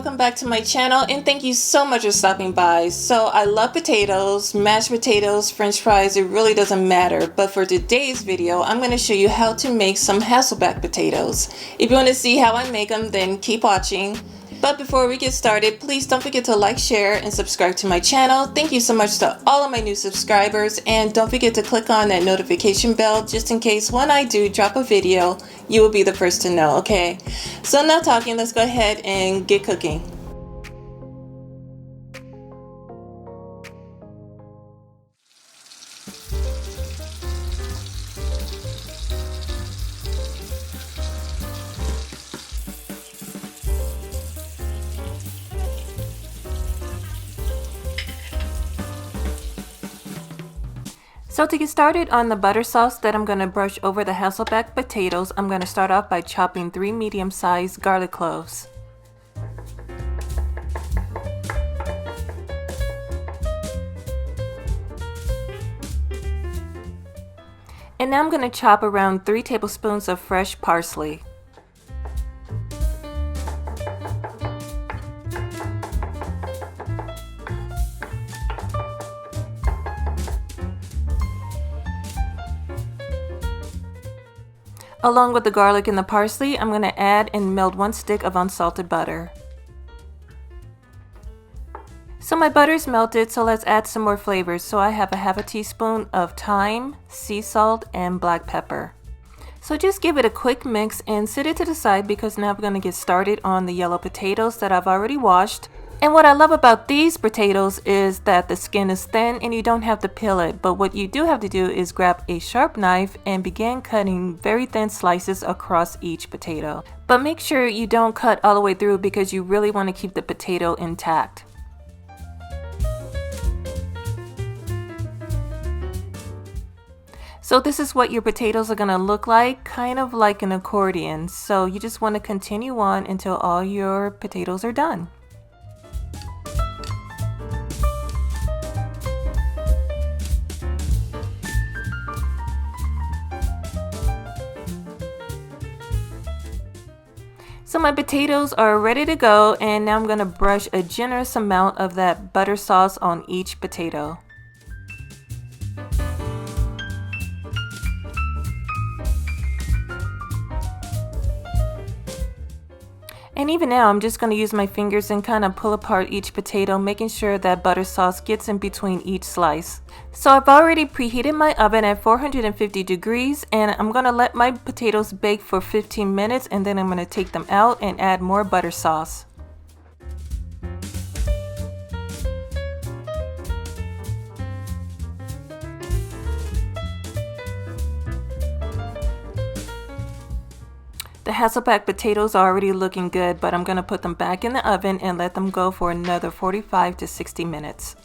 welcome back to my channel, and thank you so much for stopping by. So I love potatoes, mashed potatoes, french fries, it really doesn't matter. But for today's video, I'm going to show you how to make some Hasselback potatoes. If you want to see how I make them, then keep watching. But before we get started, please don't forget to like, share, and subscribe to my channel. Thank you so much to all of my new subscribers, and don't forget to click on that notification bell just in case when I do drop a video, you will be the first to know, okay? So enough talking, let's go ahead and get cooking. So to get started on the butter sauce that I'm going to brush over the Hasselback potatoes, I'm going to start off by chopping 3 medium-sized garlic cloves. And now I'm going to chop around 3 tablespoons of fresh parsley. Along with the garlic and the parsley, I'm going to add and melt 1 stick of unsalted butter. So my butter is melted, so let's add some more flavors. So I have a half a teaspoon of thyme, sea salt, and black pepper. So just give it a quick mix and set it to the side because now we're going to get started on the yellow potatoes that I've already washed. And what I love about these potatoes is that the skin is thin and you don't have to peel it, but what you do have to do is grab a sharp knife and begin cutting very thin slices across each potato. But make sure you don't cut all the way through because you really want to keep the potato intact. So this is what your potatoes are going to look like, kind of like an accordion. So you just want to continue on until all your potatoes are done. So my potatoes are ready to go, and now I'm going to brush a generous amount of that butter sauce on each potato. And even now I'm just going to use my fingers and kind of pull apart each potato, making sure that butter sauce gets in between each slice. So I've already preheated my oven at 450 degrees, and I'm going to let my potatoes bake for 15 minutes, and then I'm going to take them out and add more butter sauce. The Hasselback potatoes are already looking good, but I'm going to put them back in the oven and let them go for another 45 to 60 minutes.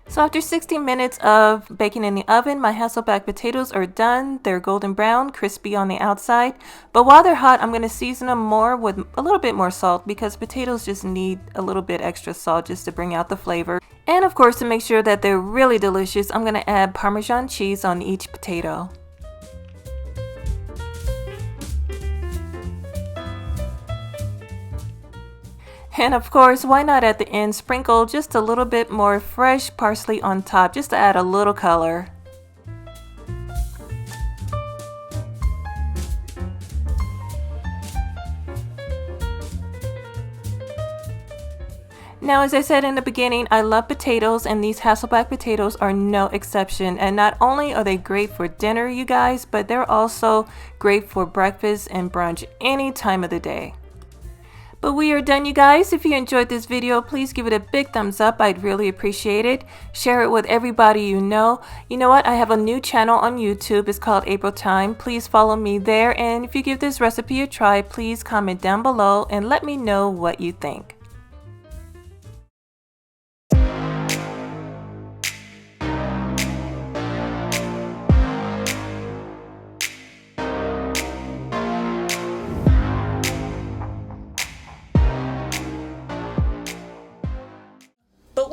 So after 60 minutes of baking in the oven, my Hasselback potatoes are done. They're golden brown, crispy on the outside. But while they're hot, I'm going to season them more with a little bit more salt because potatoes just need a little bit extra salt just to bring out the flavor. And of course, to make sure that they're really delicious, I'm going to add Parmesan cheese on each potato. And of course, why not at the end sprinkle just a little bit more fresh parsley on top just to add a little color. Now, as I said in the beginning, I love potatoes, and these Hasselback potatoes are no exception. And not only are they great for dinner, you guys, but they're also great for breakfast and brunch any time of the day. But we are done, you guys. If you enjoyed this video, please give it a big thumbs up. I'd really appreciate it. Share it with everybody you know. You know what? I have a new channel on YouTube. It's called April Time. Please follow me there. And if you give this recipe a try, please comment down below and let me know what you think.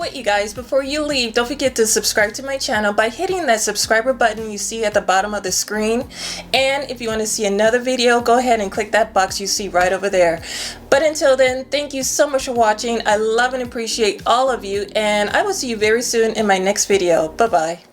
wait, you guys, before you leave, don't forget to subscribe to my channel by hitting that subscriber button you see at the bottom of the screen. And if you want to see another video, go ahead and click that box you see right over there. But until then, thank you so much for watching. I love and appreciate all of you, and I will see you very soon in my next video. Bye-bye.